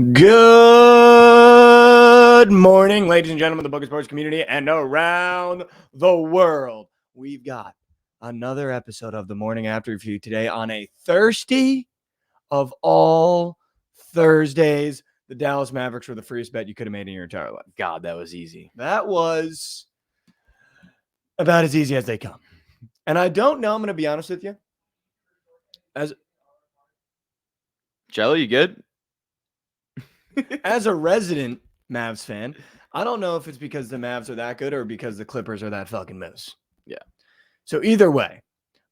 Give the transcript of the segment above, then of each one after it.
Good morning, ladies and gentlemen, the Bookit sports community and around the world. We've got another episode of the Morning After Review today on a Thursday of all Thursdays. The Dallas Mavericks were the freest bet you could have made in your entire life. God, that was easy. That was about as easy as they come. And I don't know, I'm going to be honest with you. Jello, you good? As a resident Mavs fan, I don't know if it's because the Mavs are that good or because the Clippers are that fucking moose. Yeah. So either way,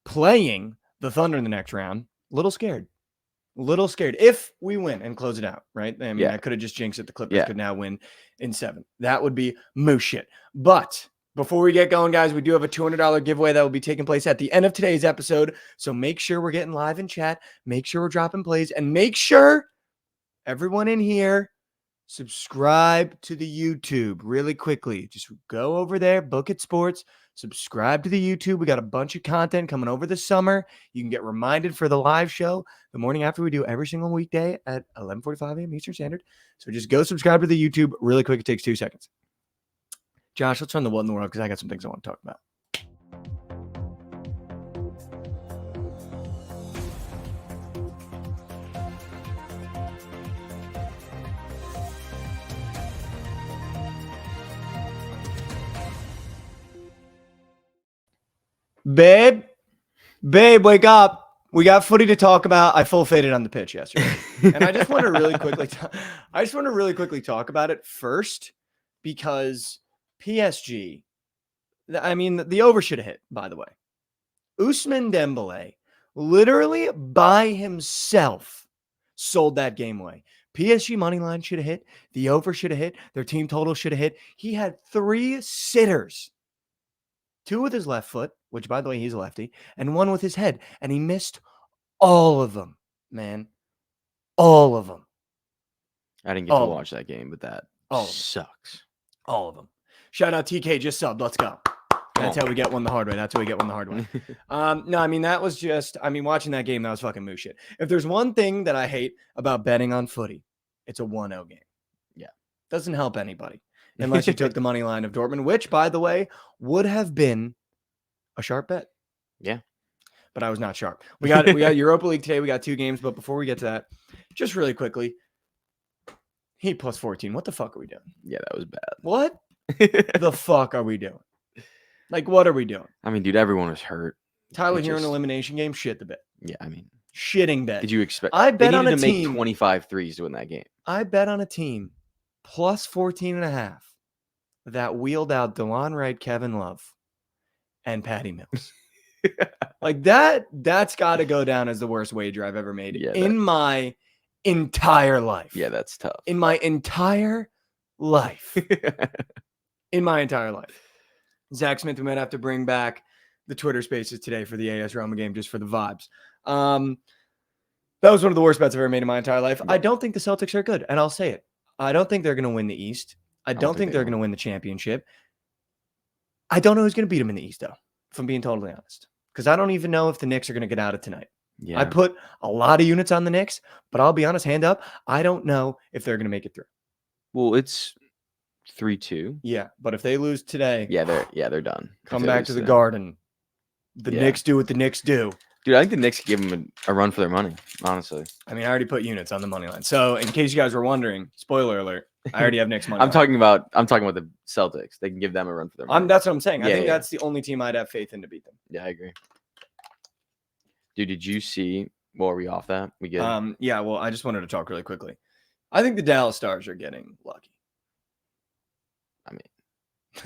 playing the Thunder in the next round, little scared. If we win and close it out, right? I mean, I could have just jinxed it. The Clippers could now win in 7. That would be moose shit. But before we get going, guys, we do have a $200 giveaway that will be taking place at the end of today's episode. So make sure we're getting live in chat. Make sure we're dropping plays. And make sure everyone in here, subscribe to the YouTube really quickly. Just go over there, Bookit Sports, subscribe to the YouTube. We got a bunch of content coming over the summer. You can get reminded for the live show the morning after we do every single weekday at 11:45 a.m. Eastern Standard. So just go subscribe to the YouTube really quick. It takes 2 seconds. Josh, let's run the what in the world because I got some things I want to talk about. Babe, wake up. We got footy to talk about. I full faded on the pitch yesterday. And I just want to really quickly talk about it first because PSG, I mean, the over should have hit, by the way. Ousmane Dembélé literally by himself sold that game away. PSG money line should have hit. The over should have hit. Their team total should have hit. He had 3 sitters. 2 with his left foot, which, by the way, he's a lefty, and 1 with his head. And he missed all of them, man. All of them. I didn't get to watch that game, but that sucks. All of them. Shout out TK, just subbed. Let's go. That's how we get one the hard way. No, I mean, that was just, watching that game, that was fucking moose shit. If there's one thing that I hate about betting on footy, it's a 1-0 game. Yeah. Doesn't help anybody. Unless you took the money line of Dortmund, which, by the way, would have been a sharp bet. Yeah. But I was not sharp. We got Europa League today. We got 2 games. But before we get to that, just really quickly, Heat plus 14. What the fuck are we doing? Yeah, that was bad. What the fuck are we doing? Like, what are we doing? I mean, dude, everyone was hurt. Tyler Hero in elimination game, shit the bet. Yeah, I mean. Shitting bet. Did you expect? I bet they on a to team. Make 25 threes to win that game. I bet on a team plus 14.5 that wheeled out DeLon Wright, Kevin Love, and Patty Mills. Like that's got to go down as the worst wager I've ever made in my entire life. Yeah, that's tough. In my entire life. Zach Smith, we might have to bring back the Twitter Spaces today for the AS Roma game just for the vibes. That was one of the worst bets I've ever made in my entire life. I don't think the Celtics are good, and I'll say it. I don't think they're going to win the East. I don't think they're going to win the championship. I don't know who's going to beat them in the East, though, if I'm being totally honest. Because I don't even know if the Knicks are going to get out of tonight. Yeah. I put a lot of units on the Knicks, but I'll be honest, hand up, I don't know if they're going to make it through. Well, it's 3-2. Yeah, but if they lose today, they're done. Come back to the Garden. The Knicks do what the Knicks do. Dude, I think the Knicks give them a run for their money, honestly. I mean, I already put units on the money line. So, in case you guys were wondering, spoiler alert, I already have Knicks money. I'm talking about the Celtics. They can give them a run for their money. That's what I'm saying. I think that's the only team I'd have faith in to beat them. Yeah, I agree. Dude, did you see? Well, are we off that? We good? Yeah. Well, I just wanted to talk really quickly. I think the Dallas Stars are getting lucky. I mean,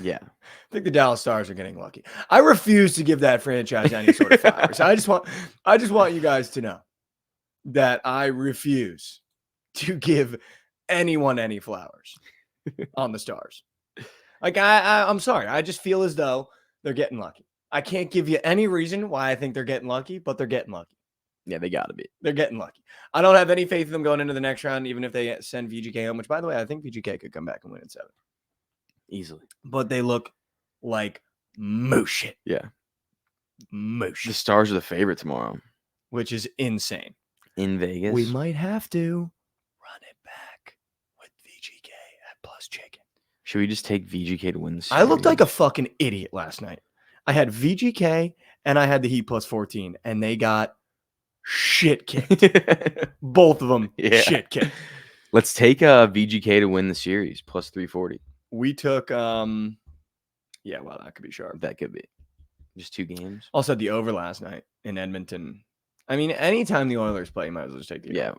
yeah. I think the Dallas Stars are getting lucky. I refuse to give that franchise any sort of flowers. I just want you guys to know that I refuse to give anyone any flowers on the Stars. Like I'm sorry. I just feel as though they're getting lucky. I can't give you any reason why I think they're getting lucky, but they're getting lucky. Yeah, they got to be. They're getting lucky. I don't have any faith in them going into the next round, even if they send VGK home, which, by the way, I think VGK could come back and win in 7. Easily. But they look like moose shit. Yeah. Moose shit. The Stars are the favorite tomorrow. Which is insane. In Vegas. We might have to run it back. was chicken. Should we just take VGK to win this? I looked like a fucking idiot last night. I had VGK and I had the Heat plus 14, and they got shit kicked. Both of them shit kicked. Let's take VGK to win the series plus 340. We took wow, that could be sharp. That could be. Just 2 games. Also the over last night in Edmonton. I mean, anytime the Oilers play, you might as well just take the over. Yeah.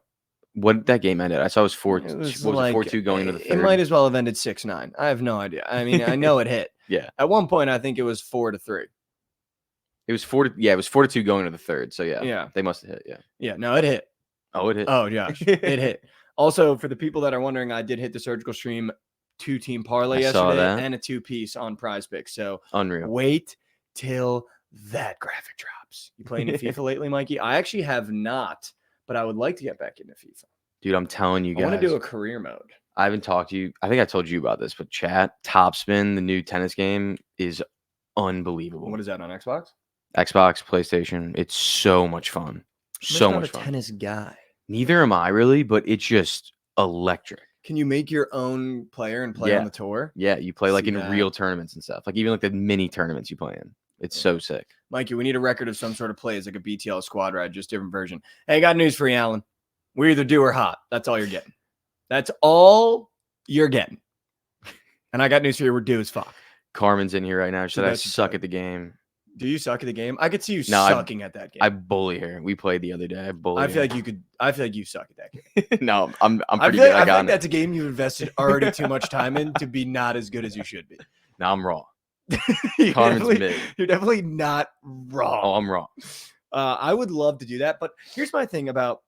What that game ended? I saw it was 4-2 going into the third. It might as well have ended 6-9. I have no idea. I mean, I know it hit. Yeah. At one point, I think it was 4-3. It was 4-2 going into the third. So Yeah. They must have hit. Yeah. Yeah. No, it hit. Oh, it hit. Oh, Josh, it hit. Also, for the people that are wondering, I did hit the Surgical Stream 2-team parlay yesterday and a 2-piece on Prize Picks. So unreal. Wait till that graphic drops. You playing any FIFA lately, Mikey? I actually have not, but I would like to get back into FIFA. Dude, I'm telling you guys. I want to do a career mode. I haven't talked to you. I think I told you about this, but Topspin, the new tennis game, is unbelievable. What is that on Xbox? Xbox, PlayStation. It's so much fun. So much fun. I'm not a tennis guy. Neither am I really, but it's just electric. Can you make your own player and play on the tour? Yeah, you play like in real tournaments and stuff. Like even like the mini tournaments you play in. It's so sick. Mikey, we need a record of some sort of plays, like a BTL squad ride, just different version. Hey, got news for you, Alan. We're either do or hot. That's all you're getting. That's all you're getting. And I got news for you. We're due as fuck. Carmen's in here right now. She said I suck at the game. Do you suck at the game? I could see you sucking at that game. I bully her. We played the other day. I feel like you could. I feel like you suck at that game. No, I'm pretty good. I feel like that's a game you invested already too much time in to be not as good as you should be. No, I'm raw. Carmen's mid. You're definitely not raw. Oh, I'm raw. I would love to do that, but here's my thing about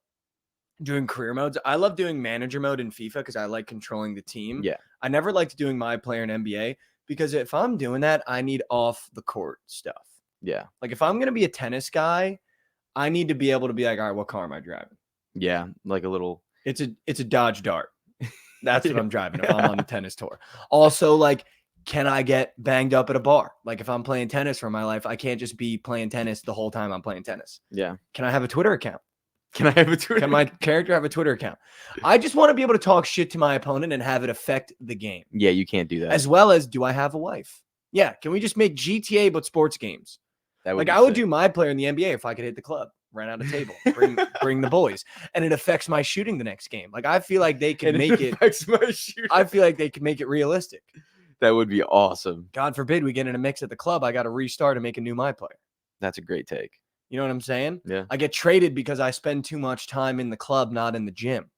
doing career modes. I love doing manager mode in FIFA because I like controlling the team. Yeah. I never liked doing my player in NBA because if I'm doing that, I need off the court stuff. Yeah. Like if I'm going to be a tennis guy, I need to be able to be like, all right, what car am I driving? Yeah. Like a little. It's a Dodge Dart. That's what I'm driving if I'm on the tennis tour. Also, like, can I get banged up at a bar? Like if I'm playing tennis for my life, I can't just be playing tennis the whole time I'm playing tennis. Yeah. Can I have a Twitter account? Can my character have a Twitter account? I just want to be able to talk shit to my opponent and have it affect the game. Yeah, you can't do that. As well as, do I have a wife? Yeah. Can we just make GTA but sports games? That would I would do my player in the NBA if I could hit the club, run out a table, bring the boys, and it affects my shooting the next game. Like I feel like they could make it. I feel like they could make it realistic. That would be awesome. God forbid we get in a mix at the club. I got to restart and make a new my player. That's a great take. You know what I'm saying? Yeah. I get traded because I spend too much time in the club, not in the gym.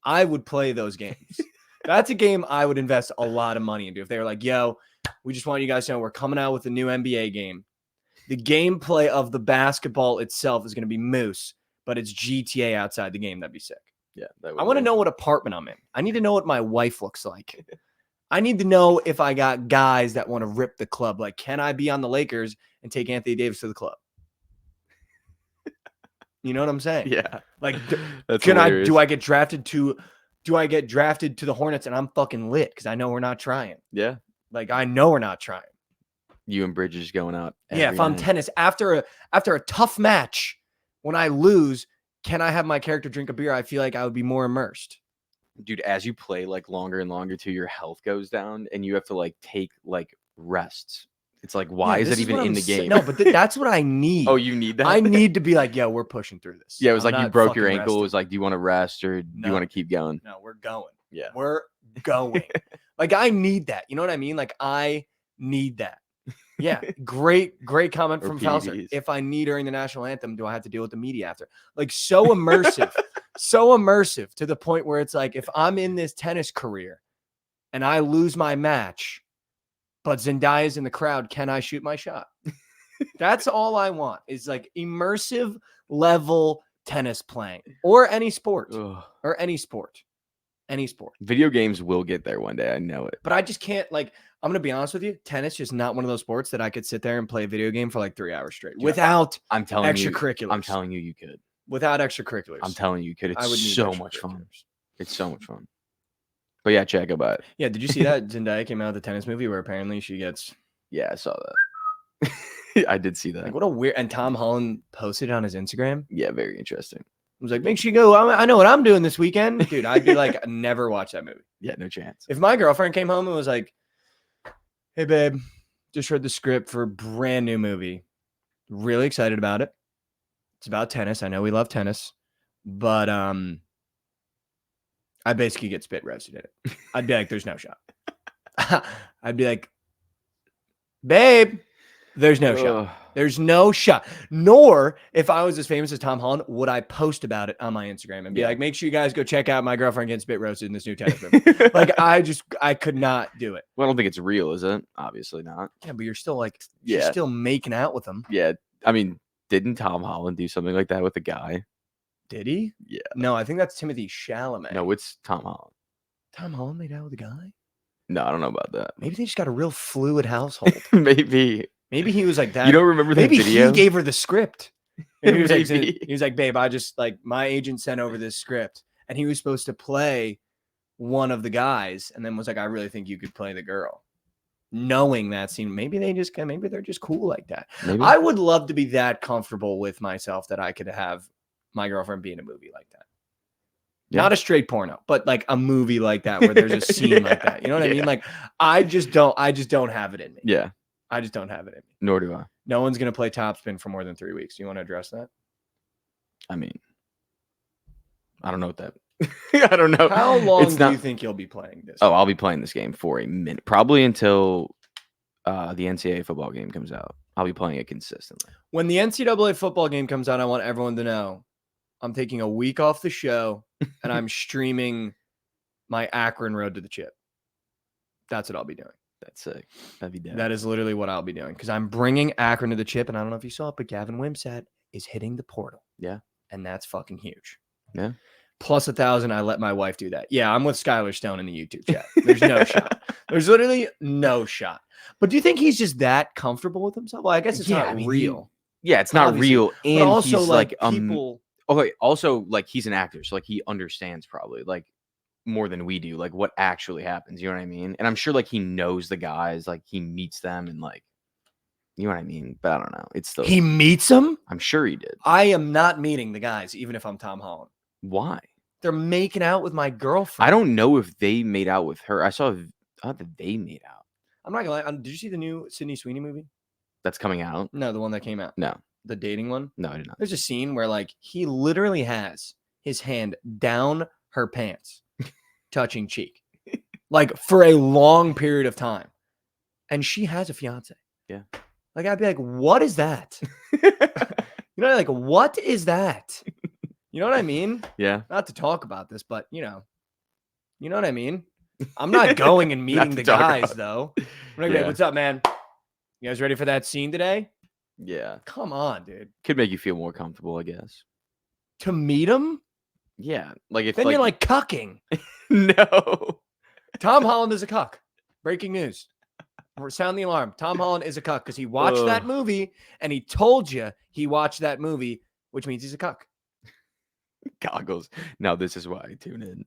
I would play those games. That's a game I would invest a lot of money into. If they were like, yo, we just want you guys to know we're coming out with a new NBA game. The gameplay of the basketball itself is going to be moose, but it's GTA outside the game. That'd be sick. Yeah. I want to know what apartment I'm in. I need to know what my wife looks like. I need to know if I got guys that want to rip the club. Like, can I be on the Lakers and take Anthony Davis to the club? You know what I'm saying? Yeah. Like, hilarious. do I get drafted to the Hornets and I'm fucking lit because I know we're not trying. Yeah. Like, I know we're not trying. You and Bridges going out. Yeah. If I'm tennis after a tough match, when I lose, can I have my character drink a beer? I feel like I would be more immersed. Dude, as you play like longer and longer too, your health goes down and you have to like take like rests. It's like, why is it even in the game? No, but that's what I need. Oh, you need that? I need to be like, yo, we're pushing through this. Yeah, it was like you broke your ankle. It was like, do you want to rest or do you want to keep going? No, we're going. Yeah. We're going. Like, I need that. You know what I mean? Like, I need that. Yeah. Great comment from Falser. If I need during the national anthem, do I have to deal with the media after? Like, so immersive. So immersive to the point where it's like, if I'm in this tennis career and I lose my match, but Zendaya's in the crowd, can I shoot my shot? That's all I want is like immersive level tennis playing or any sport. Ugh. Or any sport. Any sport. Video games will get there one day. I know it. But I just can't, like, I'm going to be honest with you. Tennis is just not one of those sports that I could sit there and play a video game for like 3 hours straight without extracurriculars. I'm telling you, you could. Without extracurriculars. I'm telling you, you could. I would It's so much fun. It's so much fun. But yeah, check about it. Yeah, did you see that Zendaya came out with the tennis movie where apparently she gets... Yeah, I saw that. I did see that. Like, what a weird... And Tom Holland posted it on his Instagram. Yeah, very interesting. I was like, make sure you go. I know what I'm doing this weekend. Dude, I'd be like, never watch that movie. Yeah, no chance. If my girlfriend came home and was like, "Hey, babe, just read the script for a brand new movie. Really excited about it. It's about tennis. I know we love tennis, but I basically get spit roasted in it." I'd be like, "There's no shot." I'd be like, "Babe, there's no shot. There's no shot." Nor, if I was as famous as Tom Holland, would I post about it on my Instagram and be like, "Make sure you guys go check out my girlfriend getting spit roasted in this new tennis movie." Like, I could not do it. Well, I don't think it's real, is it? Obviously not. Yeah, but you're still like, you're still making out with him. Yeah. I mean, didn't Tom Holland do something like that with a guy? Did he? Yeah. No, I think that's Timothy Chalamet. No, it's Tom Holland. Tom Holland made out with a guy? No, I don't know about that. Maybe they just got a real fluid household. Maybe he was like that. You don't remember that Maybe video? he gave her the script. Maybe Maybe. he was like, "Babe, I just like my agent sent over this script," and he was supposed to play one of the guys, and then was like, "I really think you could play the girl." Knowing that scene, maybe they're just cool like that. Maybe. I would love to be that comfortable with myself that I could have my girlfriend be in a movie like that. Yeah. Not a straight porno, but like a movie like that where there's a scene like that. You know what I mean? Like I just don't have it in me. Yeah. I just don't have it in me. Nor do I. No one's going to play topspin for more than 3 weeks. Do you want to address that? I mean, I don't know what that. I don't know. How long do you think you'll be playing this? Oh, I'll be playing this game for a minute. Probably until the NCAA football game comes out. I'll be playing it consistently. When the NCAA football game comes out, I want everyone to know I'm taking a week off the show and I'm streaming my Akron Road to the Chip. That's what I'll be doing. That's sick. That'd be dope. That is literally what I'll be doing because I'm bringing Akron to the Chip. And I don't know if you saw it, but Gavin Wimsatt is hitting the portal. Yeah. And that's fucking huge. Yeah. Plus 1,000. I let my wife do that. Yeah, I'm with Skylar Stone in the YouTube chat. There's no shot. There's literally no shot. But do you think he's just that comfortable with himself? Well, I guess it's not real. It's not real. And but also he's like people. Okay. Also, like he's an actor, so like he understands probably like more than we do, like what actually happens. You know what I mean? And I'm sure like he knows the guys, like he meets them, and like you know what I mean. But I don't know. It's still he meets them. I'm sure he did. I am not meeting the guys, even if I'm Tom Holland. Why? They're making out with my girlfriend. I don't know if they made out with her. I thought that they made out. I'm not gonna lie. Did you see the new Sydney Sweeney movie? That's coming out? No, the one that came out. No. The dating one? No, I did not. There's a scene where like he literally has his hand down her pants, touching cheek, like for a long period of time. And she has a fiance. Yeah. Like I'd be like, what is that? You know, like, what is that? You know what I mean? Yeah. Not to talk about this, but you know what I mean? I'm not going and meeting the guys though. I'm not gonna be, what's up, man? You guys ready for that scene today? Yeah. Come on, dude. Could make you feel more comfortable, I guess. To meet him? Yeah. Like if then you're like cucking. No. Tom Holland is a cuck. Breaking news. Sound the alarm. Tom Holland is a cuck because he watched that movie and he told you he watched that movie, which means he's a cuck. Goggles. Now this is why I tune in.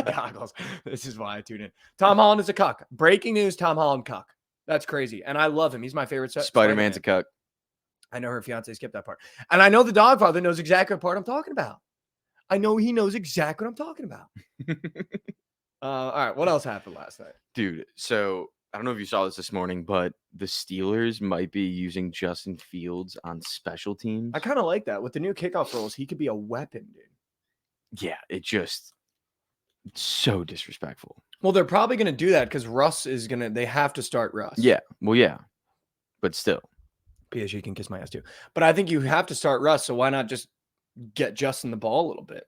Goggles. This is why I tune in. Tom Holland is a cuck. Breaking news, Tom Holland cuck. That's crazy. And I love him. He's my favorite. Spider-Man's a cuck. I know her fiance skipped that part. And I know the Dogfather knows exactly what part I'm talking about. I know he knows exactly what I'm talking about. All right. What else happened last night? Dude, so I don't know if you saw this morning, but the Steelers might be using Justin Fields on special teams. I kind of like that. With the new kickoff rules, he could be a weapon, dude. Yeah, it's so disrespectful. Well, they're probably going to do that because Russ is going to – they have to start Russ. Yeah. Well, yeah. But still. PSG can kiss my ass too. But I think you have to start Russ, so why not just get Justin the ball a little bit?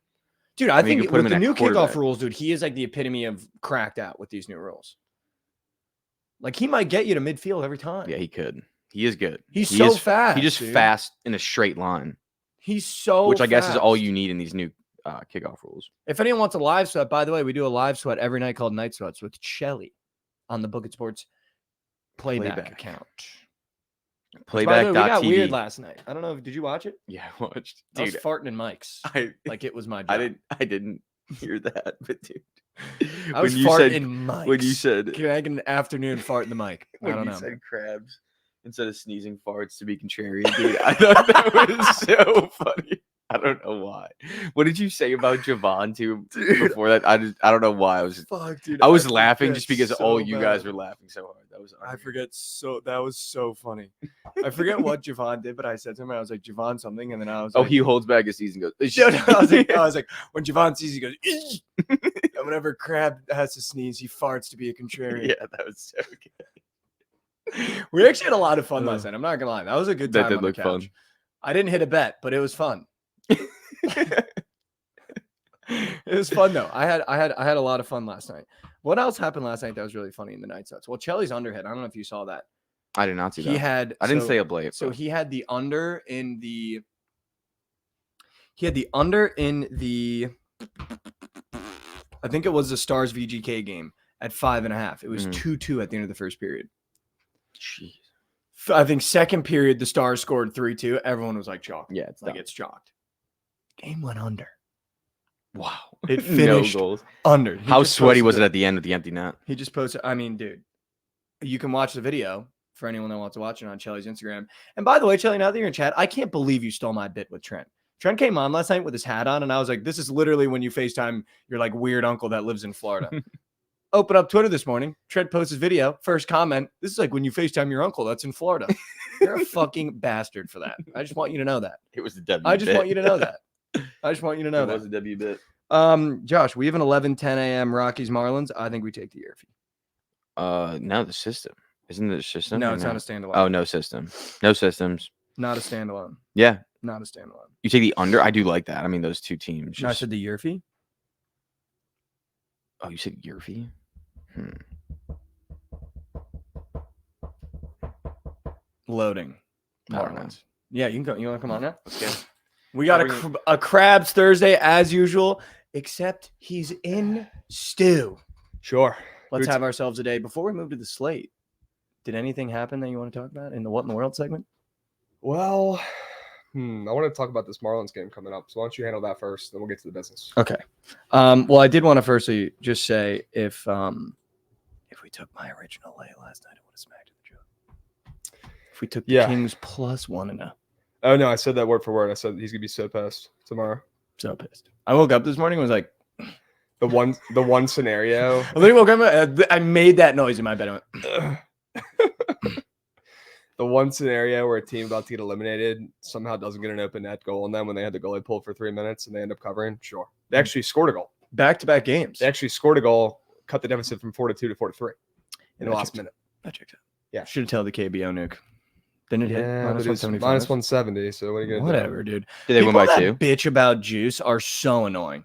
Dude, I think with the new kickoff rules, dude, he is like the epitome of cracked out with these new rules. Like, he might get you to midfield every time. Yeah, he could. He is good. He's so fast. He just fast in a straight line. He's so Which I guess is all you need in these new kickoff rules. If anyone wants a live sweat, by the way, we do a live sweat every night called Night Sweats with Shelly on the Bookit Sports Playback account. Playback.tv. We got weird last night. I don't know. Did you watch it? Yeah, I watched. Dude, I was farting in mics. Like it was my job. I didn't hear that, but dude. I was farting in mics. When you said, can I get an afternoon fart in the mic? I don't know. When you said crabs instead of sneezing farts to be contrarian, dude, I thought that was so funny. I don't know why. What did you say about Javon too before that? I don't know why. I was laughing just because all you guys were laughing so hard. That was that was so funny. I forget what Javon did, but I said to him, I was like, Javon something, and then I was like, like, he holds back his season, goes. I was like, when Javon sees, he goes, and whenever Crab has to sneeze, he farts to be a contrarian. Yeah, that was so good. We actually had a lot of fun last night. I'm not gonna lie, that was a good time. That did on the look couch. fun. I didn't hit a bet, but it was fun. It was fun though. I had a lot of fun last night. What else happened last night that was really funny in the night sets? Well, Chelly's underhit. I don't know if you saw that. I did not see that. I didn't stay up late. So he had the under in the. He had the under in the. I think it was the Stars VGK game at 5.5. It was 2-2 at the end of the first period. Jeez. I think second period the Stars scored 3-2. Everyone was like chalked. Yeah, it's like it's chalked. Game went under. Wow. It finished no goals. under. How sweaty was it at the end of the empty net? He just posted. I mean, dude, you can watch the video for anyone that wants to watch it on Chelly's Instagram. And by the way, Chelly, now that you're in chat, I can't believe you stole my bit with Trent. Trent came on last night with his hat on, and I was like, this is literally when you FaceTime your like weird uncle that lives in Florida. Open up Twitter this morning. Trent posts his video. First comment. This is like when you FaceTime your uncle that's in Florida. You're a fucking bastard for that. I just want you to know that. It was the W. I just want you to know that. I just want you to know that. It was a W bit. Josh, we have an 11:10 a.m. Rockies Marlins. I think we take the Yerfy. No, the system. Isn't it a system? No, it's not a standalone. Oh, no system. No systems. Not a standalone. Yeah. Not a standalone. You take the under? I do like that. I mean, those two teams. No, I said the Yerfy. Oh, you said Yerfy? Loading. Marlins. Yeah, you can go. You want to come on now? Let's go. We got a Crabs Thursday as usual, except he's in stew. Sure. Let's have ourselves a day. Before we move to the slate, did anything happen that you want to talk about in the What in the World segment? Well, I want to talk about this Marlins game coming up. So why don't you handle that first, then we'll get to the business. Okay. Well, I did want to firstly just say if we took my original lay last night, I would have smacked the joke. If we took the Kings plus 1-0. Oh no, I said that word for word. I said he's gonna be so pissed tomorrow. So pissed. I woke up this morning and was like, the one scenario. I literally woke up. I made that noise in my bed. I went, the one scenario where a team about to get eliminated somehow doesn't get an open net goal on them when they had the goalie pulled for 3 minutes and they end up covering. Sure, they actually scored a goal. Back-to-back games. They actually scored a goal, cut the deficit from 4-2 to 4-3 in the last minute. That checked out. Yeah, should have told the KBO nuke. Didn't it hit? Minus 170. So what are you gonna do? Whatever, dude. Did they win by 2? Bitch about juice are so annoying.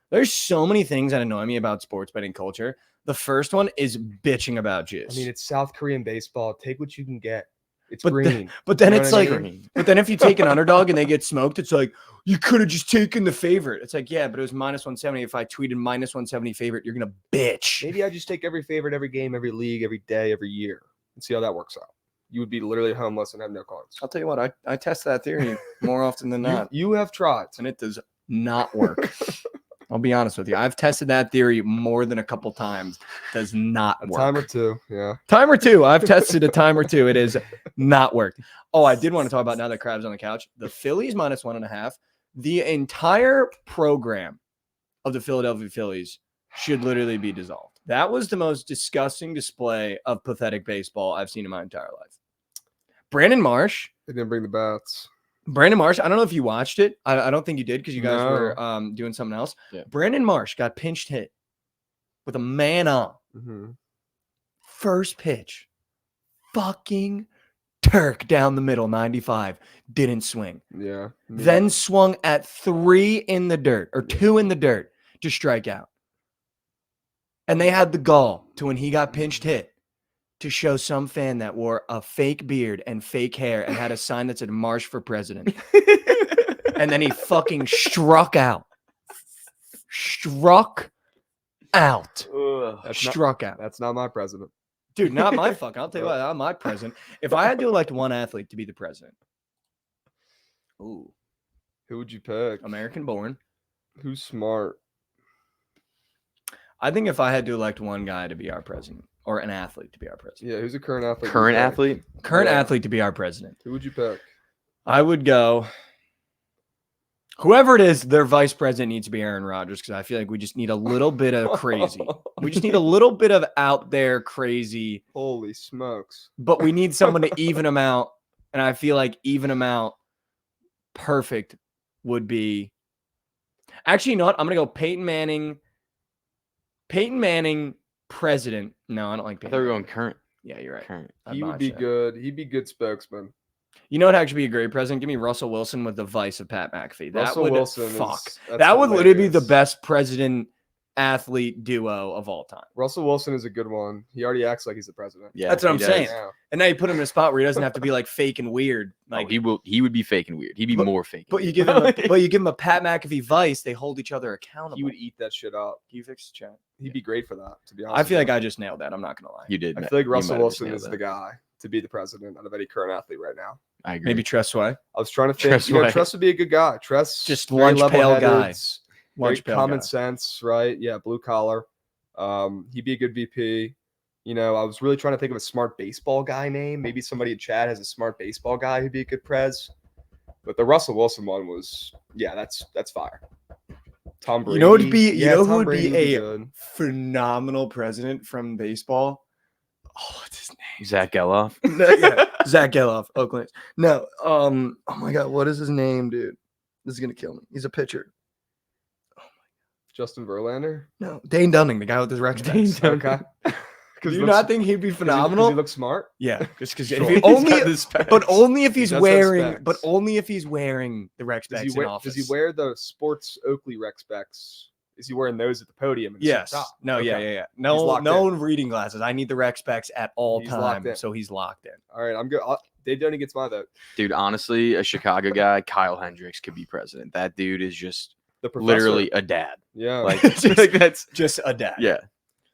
There's so many things that annoy me about sports betting culture. The first one is bitching about juice. I mean, it's South Korean baseball. Take what you can get. It's green. But then it's like, but then if you take an underdog and they get smoked, it's like, you could have just taken the favorite. It's like, yeah, but it was minus 170. If I tweeted minus 170 favorite, you're going to bitch. Maybe I just take every favorite, every game, every league, every day, every year and see how that works out. You would be literally homeless and have no cards. I'll tell you what, I test that theory more often than not. You have tried. And it does not work. I'll be honest with you. I've tested that theory more than a couple times. Does not work. A time or two, yeah. Time or two. I've tested a time or two. It is not worked. Oh, I did want to talk about now that Crab's on the couch. The Phillies minus 1.5. The entire program of the Philadelphia Phillies should literally be dissolved. That was the most disgusting display of pathetic baseball I've seen in my entire life. Brandon Marsh. They didn't bring the bats. Brandon Marsh, I don't know if you watched it. I don't think you did because you guys were doing something else. Yeah. Brandon Marsh got pinched hit with a man on. Mm-hmm. First pitch. Fucking Turk down the middle, 95. Didn't swing. Yeah. Then swung at 3 in the dirt or 2 in the dirt to strike out. And they had the gall to when he got pinched hit to show some fan that wore a fake beard and fake hair and had a sign that said Marsh for president. And then he fucking struck out. Struck out. That's not my president. Dude, not my fucking. I'll tell you what, not my president. If I had to elect one athlete to be the president. Ooh. Who would you pick? American born. Who's smart? I think if I had to elect one guy to be our president. Or an athlete to be our president. Yeah, who's a current athlete? Current athlete? Current athlete to be our president. Who would you pick? I would go. Whoever it is, their vice president needs to be Aaron Rodgers because I feel like we just need a little bit of crazy. We just need a little bit of out there crazy. Holy smokes. But we need someone to even them out. And I feel like even them out perfect would be. Actually, you know what? I'm going to go Peyton Manning. Peyton Manning, president. No, I don't like I Peyton. thought we were Manning. going current. Yeah, you're right. Current. He would be good. He'd be good spokesman. You know what actually be a great president? Give me Russell Wilson with the vice of Pat McAfee. That Russell would Wilson fuck. that's That would literally be the hilarious. best president athlete duo of all time. Russell Wilson is a good one. He already acts like he's the president. Yeah, That's what he I'm does. saying. Yeah. And now you put him in a spot where he doesn't have to be like fake and weird. Like He would be fake and weird. He'd be more fake. But you give him a Pat McAfee vice, they hold each other accountable. He would eat that shit up. Can you fix the chat? He'd be great for that, to be honest. I feel with like you. I just nailed that. I'm not gonna lie. You did. I feel like You Russell might have just Wilson nailed is that. the guy to be the president out of any current athlete right now. I agree. Maybe Tress Way. I was trying to think. Tress You know, Way. Tress would be a good guy. Tress, Just very lunch pail level-headed, guy. very Lunch pail common guy. sense, right? Yeah, blue collar. He'd be a good VP. You know, I was really trying to think of a smart baseball guy name. Maybe somebody in chat has a smart baseball guy who'd be a good prez. But the Russell Wilson one was, yeah, that's fire. Tom Brady. You know who'd be Yeah, who Tom would Brady be a good. phenomenal president from baseball? Oh, what's his name? Zach Geloff. No, yeah, Zach Geloff, Oakland. No, oh my God, what is his name, dude? This is gonna kill me. He's a pitcher. Justin Verlander. No, Dane Dunning, the guy with his Rex specs. Okay. Do you not think he'd be phenomenal? He looks smart. Yeah, just because Sure. only if he's does have wearing, specs. but only if he's wearing the Rex Does specs he, in wear, office. does he wear the sports Oakley Rec specs? Is he wearing those at the podium? And Yes. top? No. Okay. Yeah. No. locked No reading glasses. I need the Rex specs at all He's locked time, in. so he's locked in. All right, I'm good. Dave Doney gets my vote. Dude, honestly, a Chicago guy, Kyle Hendricks, could be president. That dude is just The professor. literally a dad. Yeah. Like, Just- like that's Just a dad. yeah.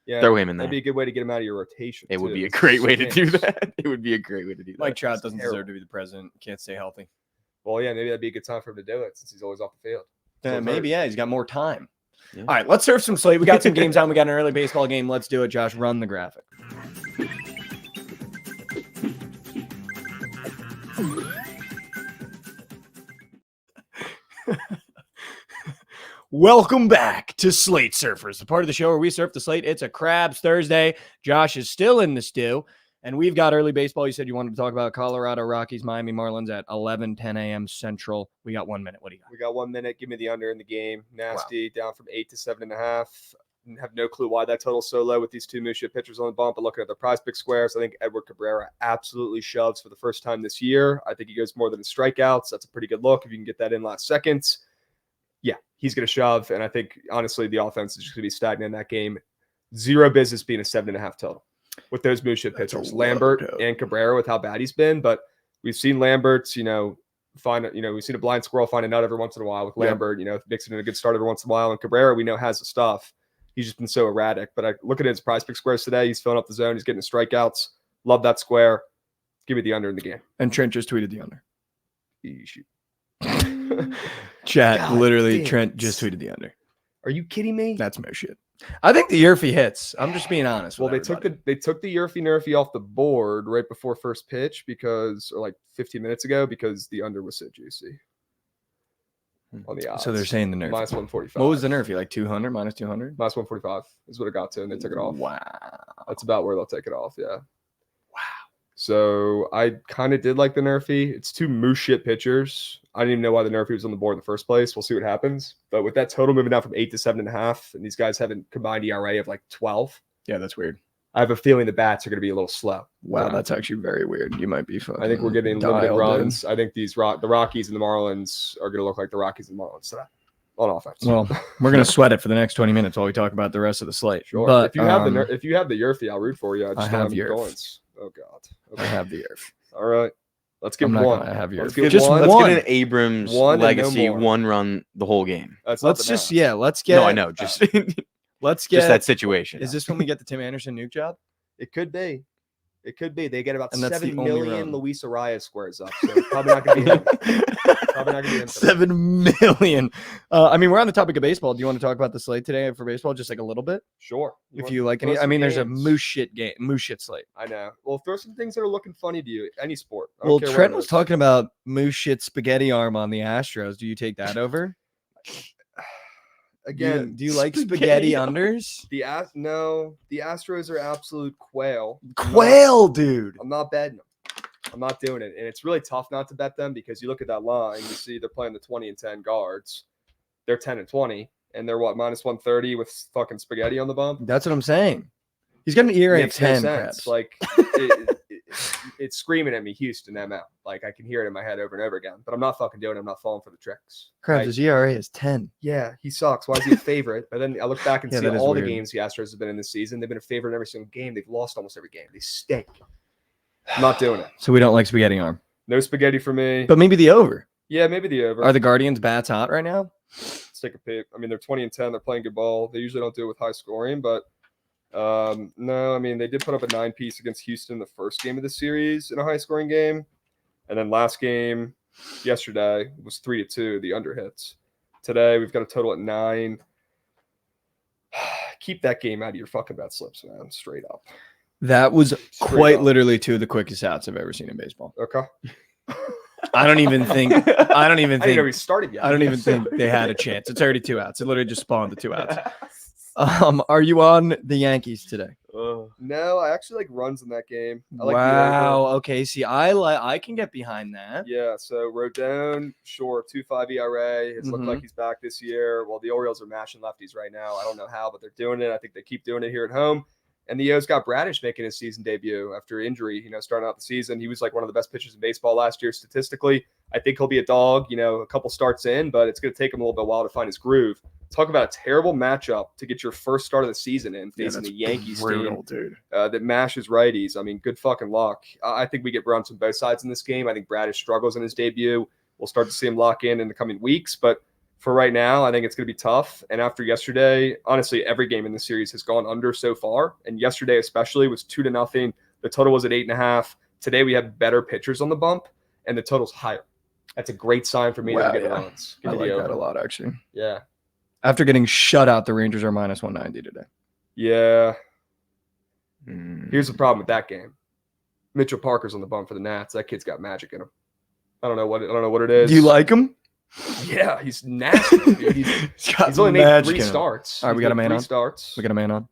yeah. Throw him in there. That'd be a good way to get him out of your rotation. It would too. be a It's great way to do stinks. that. It would be a great way to do that. Mike Trout It's doesn't terrible. deserve to be the president. Can't stay healthy. Well, yeah, maybe that'd be a good time for him to do it since he's always off the field. So Maybe, yeah, he's got more time. Yeah. All right, let's surf some slate. We got some games on. We got an early baseball game. Let's do it, Josh. Run the graphic. Welcome back to Slate Surfers, the part of the show where we surf the slate. It's a Crabs Thursday. Josh is still in the stew, and we've got early baseball. You said you wanted to talk about Colorado Rockies, Miami Marlins at 10 a.m. Central. We got 1 minute. What do you got? We got 1 minute. Give me the under in the game. Nasty, down from 8 to 7.5. Have no clue why that total's so low with these two Moose pitchers on the bump. But looking at the prize pick squares, I think Edward Cabrera absolutely shoves for the first time this year. I think he goes more than his strikeouts. That's a pretty good look if you can get that in last seconds. Yeah, he's going to shove. And I think, honestly, the offense is just going to be stagnant in that game. Zero business being a 7.5 total with those Moose pitchers, Lambert and Cabrera, with how bad he's been. But we've seen Lambert's, we've seen a blind squirrel find a nut every once in a while with Lambert, mixing in a good start every once in a while. And Cabrera, we know, has the stuff. He's just been so erratic. But I look at his prize pick squares today. He's filling up the zone. He's getting the strikeouts. Love that square. Give me the under in the game. And Trent just tweeted the under. Shoot. Chat, God literally, damn. Trent just tweeted the under. Are you kidding me? That's no shit. I think the Yerfie hits. I'm just being honest. Well, with they everybody. took the Yerfie Nerfie off the board right before first pitch or like 15 minutes ago because the under was so juicy on the odds. So they're saying the Nerfie. minus 145. What was the Nerfie? Like 200, minus 200? Minus 145 is what it got to, and they took it off. Wow. That's about where they'll take it off. Yeah. Wow. So I kind of did like the Nerfie. It's two moose shit pitchers. I didn't even know why the Nerfie was on the board in the first place. We'll see what happens. But with that total moving down from 8 to 7.5, and these guys have a combined ERA of like 12, Yeah, that's weird. I have a feeling the bats are going to be a little slow. Wow, You know? that's actually very weird. You might be fucking I think we're getting limited dialed in. runs. I think the Rockies and the Marlins are going to look like the Rockies and Marlins today on offense. Well, we're gonna sweat it for the next 20 minutes while we talk about the rest of the slate. sure. But if you have if you have the Yerfie, I'll root for you. I just have don't have Yerf. Goins. Oh God. I have the Yerf. All right. Let's get I'm not one. gonna have Let's Yerf. get Just one. Let's one. get an Abrams One and no legacy more. one run the whole game. That's not Let's the just math. let's get. No, I know. Just Let's get just that situation. Is this when we get the Tim Anderson nuke job? It could be. It could be. They get about And that's the 7 only million run. Luis Arias squares up. So probably not going to be him. Probably not going to be him. 7 million. I mean, we're on the topic of baseball. Do you want to talk about the slate today for baseball, just like a little bit? Sure. If you like any, I mean, there's a moose shit slate. I know. Well, throw some things that are looking funny to you. Any sport. Well, Trent was talking about moose shit spaghetti arm on the Astros. Do you take that over? Again, do you like spaghetti unders? The Astros are absolute quail. Dude. I'm not betting them. I'm not doing it. And it's really tough not to bet them because you look at that line, you see they're playing the 20-10 guards. They're 10-20, and they're what, -130 with fucking spaghetti on the bump? That's what I'm saying. He's got an ERA of 10. Like it's screaming at me, Houston ML. Like I can hear it in my head over and over again. But I'm not fucking doing it. I'm not falling for the tricks. Krabs, his ERA is 10. Yeah, he sucks. Why is he a favorite? But then I look back and see all the games the Astros have been in this season. They've been a favorite in every single game. They've lost almost every game. They stink. I'm not doing it. So we don't like spaghetti arm. No spaghetti for me. But maybe the over. Yeah, maybe the over. Are the Guardians bats hot right now? Let's take a peek. I mean, they're 20-10. They're playing good ball. They usually don't do it with high scoring, but no, I mean, they did put up a 9-piece against Houston the first game of the series in a high-scoring game. And then last game yesterday was 3-2, the under hits. Today, we've got a total at 9. Keep that game out of your fucking bet slips, man. Straight up. That was quite literally 2 of the quickest outs I've ever seen in baseball. Okay. I don't even think I didn't know he started yet. I don't even think they had a chance. It's already 2 outs. It literally just spawned the 2 outs. Are you on the Yankees today? No, I actually like runs in that game. I like wow. Okay. See, I can get behind that. Yeah. So Rodon, sure, 2.5 ERA. It's looked like he's back this year. Well, the Orioles are mashing lefties right now. I don't know how, but they're doing it. I think they keep doing it here at home. And the O's got Bradish making his season debut after injury, starting out the season. He was like one of the best pitchers in baseball last year statistically. I think he'll be a dog, a couple starts in, but it's going to take him a little bit while to find his groove. Talk about a terrible matchup to get your first start of the season in, facing the Yankees team that mashes righties. I mean, good fucking luck. I think we get runs on both sides in this game. I think Bradish struggles in his debut. We'll start to see him lock in the coming weeks, but for right now, I think it's going to be tough. And after yesterday, honestly, every game in the series has gone under so far. And yesterday especially was 2-0. The total was at 8.5. Today we have better pitchers on the bump, and the total's higher. That's a great sign for me to get runs. I like that a lot, actually. Yeah. After getting shut out, the Rangers are -190 today. Yeah. Here's the problem with that game. Mitchell Parker's on the bump for the Nats. That kid's got magic in him. I don't know what it is. Do you like him? Yeah, he's nasty, dude. He's only made 3 starts. All right, we got a man on. 3 starts. We got a man on.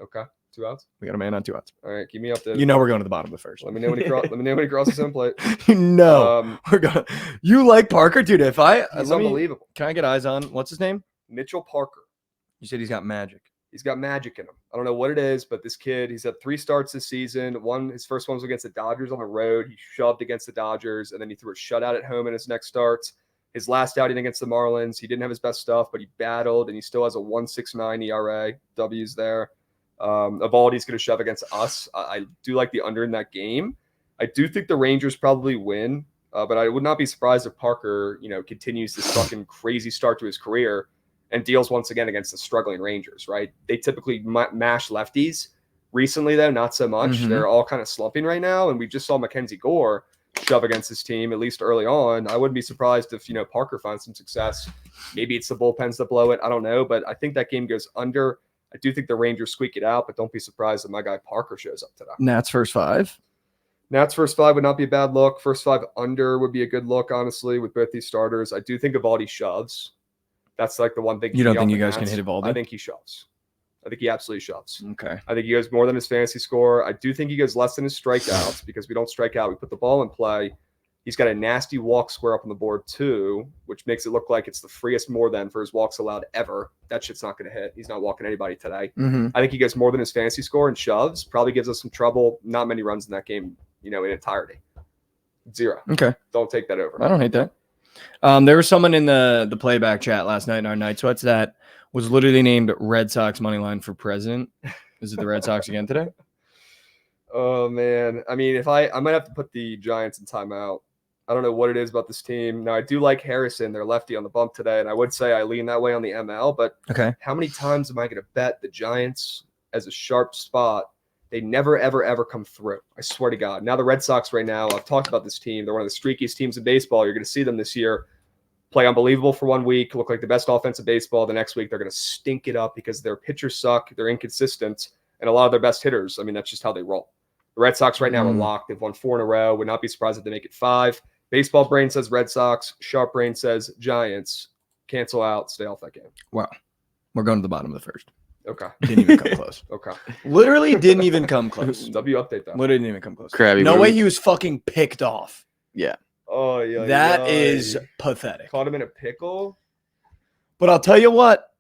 Okay, 2 outs. We got a man on 2 outs. All right, keep me up there. We're going to the bottom of the first. Let me know when he crosses home plate. We're going. You like Parker, dude? He's unbelievable. Can I get eyes on what's his name? Mitchell Parker. You said he's got magic. He's got magic in him. I don't know what it is, but this kid, he's had 3 starts this season. His first one was against the Dodgers on the road. He shoved against the Dodgers, and then he threw a shutout at home in his next starts. His last outing against the Marlins, he didn't have his best stuff, but he battled, and he still has a 1.69 ERA. W's there. Evaldi's going to shove against us. I do like the under in that game. I do think the Rangers probably win, but I would not be surprised if Parker, continues this fucking crazy start to his career and deals once again against the struggling Rangers, right? They typically mash lefties. Recently, though, not so much. They're all kind of slumping right now, and we just saw Mackenzie Gore shove against his team, at least early on. I wouldn't be surprised if, Parker finds some success. Maybe it's the bullpens that blow it. I don't know, but I think that game goes under. I do think the Rangers squeak it out, but don't be surprised if my guy Parker shows up today. Nats first 5. Nats first 5 would not be a bad look. First 5 under would be a good look, honestly, with both these starters. I do think Evaldi shoves. That's like the one thing. You don't think you guys can hit Evaldi? I think he shoves. I think he absolutely shoves. Okay. I think he goes more than his fantasy score. I do think he goes less than his strikeouts because we don't strike out. We put the ball in play. He's got a nasty walk square up on the board too, which makes it look like it's the freest more than for his walks allowed ever. That shit's not going to hit. He's not walking anybody today. I think he goes more than his fantasy score and shoves. Probably gives us some trouble. Not many runs in that game, in entirety. 0. Okay. Don't take that over. I don't hate that. There was someone in the playback chat last night in our night sweats that was literally named Red Sox money line for president. Is it the Red Sox again today? Oh man. I mean, I might have to put the Giants in timeout. I don't know what it is about this team. Now, I do like Harrison, their lefty, on the bump today, and I would say I lean that way on the ML, but okay, how many times am I going to bet the Giants as a sharp spot They never, ever, ever come through. I swear to God. Now the Red Sox right now, I've talked about this team. They're one of the streakiest teams in baseball. You're going to see them this year play unbelievable for 1 week, look like the best offense of baseball. The next week, they're going to stink it up because their pitchers suck, they're inconsistent, and a lot of their best hitters, I mean, that's just how they roll. The Red Sox right now are locked. They've won 4 in a row. Would not be surprised if they make it 5. Baseball brain says Red Sox. Sharp brain says Giants. Cancel out. Stay off that game. Wow. We're going to the bottom of the first. Okay. Didn't even come close. Okay. Literally didn't even come close. W update that. Literally didn't even come close. Krabby, No what way we- he was fucking picked off. Yeah. Oh, yeah. That is pathetic. Caught him in a pickle. But I'll tell you what.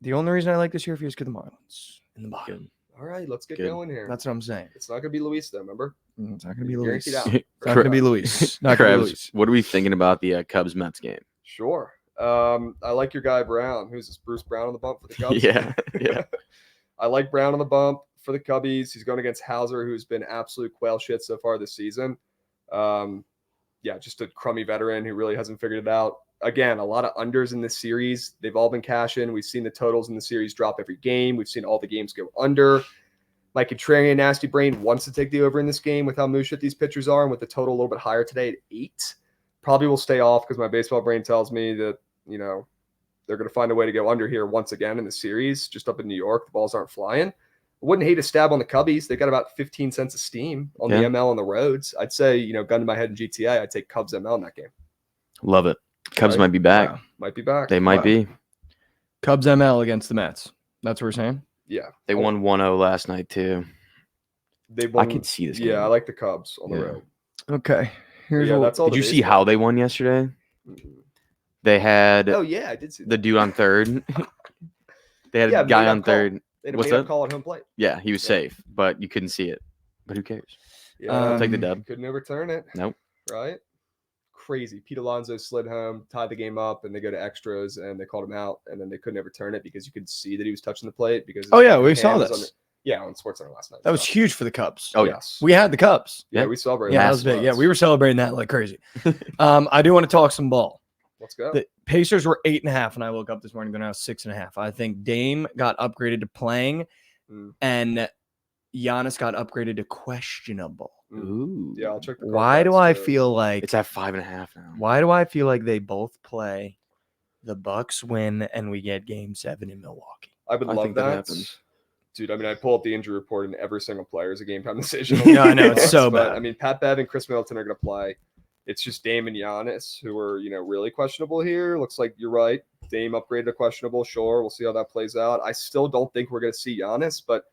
The only reason I like this year for you is because the Marlins in the bottom. All right, let's get Good. going here. That's what I'm saying. It's not going to be Luis, though, remember? It's not going to be Luis. Guaranteed It's out. not going to be Luis. Not going to be Krabs, Luis. what are we thinking about the Cubs-Mets game? Sure. I like your guy Brown. Who's this? Bruce Brown on the bump for the Cubs? Yeah. I like Brown on the bump for the Cubbies. He's going against Hauser, who's been absolute quail shit so far this season. Just a crummy veteran who really hasn't figured it out. Again, a lot of unders in this series. They've all been cashing. We've seen the totals in the series drop every game. We've seen all the games go under. My contrarian nasty brain wants to take the over in this game with how mooshit these pitchers are and with the total a little bit higher today at 8. Probably will stay off because my baseball brain tells me that, they're going to find a way to go under here once again in the series, just up in New York. The balls aren't flying. I wouldn't hate a stab on the Cubbies. They got about 15 cents of steam on the ML on the roads. I'd say, gun to my head in GTA, I'd take Cubs ML in that game. Love it. Cubs Right. might be back. Wow. Might be back. They might be. Cubs ML against the Mets. That's what we're saying? Yeah. They won 1-0 last night, too. They won. I could see this game. Yeah, I like the Cubs on the Yeah. road. Okay. Here's Yeah, what- that's all. Did the you see baseball. how they won yesterday? Mhm. They had Oh yeah, I did see that. the dude on third. They had Yeah, a guy made-up on call. third. They had a What's made-up that? call at home plate. Yeah, he was Yeah. safe, but you couldn't see it. But who cares? Yeah, Take the dub. couldn't overturn it. Nope. Right? Crazy. Pete Alonso slid home, tied the game up, and they go to extras, and they called him out, and then they couldn't overturn it because you could see that he was touching the plate. Because Oh, his yeah, fucking we saw hand was this. under- Yeah, on SportsCenter last night. That was so. huge for the Cubs. Oh, yeah. Yes. We had the Cubs. Yeah, Yeah. we celebrated. Yeah, that that. was big. Yeah, we were celebrating that like crazy. I do want to talk some ball. Let's go. The Pacers were 8.5, and I woke up this morning. They're now 6.5. I think Dame got upgraded to playing, and Giannis got upgraded to questionable. Ooh. Yeah, I'll check the. Why do Carfax, I but- feel like? It's at 5.5 now. Why do I feel like they both play? The Bucks win, and we get Game 7 in Milwaukee. I would I love think that that. happens. Dude, I mean, I pull up the injury report, and every single player is a game time decision. Yeah, I know, it's so But, bad. I mean, Pat Bev and Chris Middleton are going to play. It's just Dame and Giannis who are, really questionable here. Looks like you're right. Dame upgraded to questionable. Sure, we'll see how that plays out. I still don't think we're going to see Giannis, but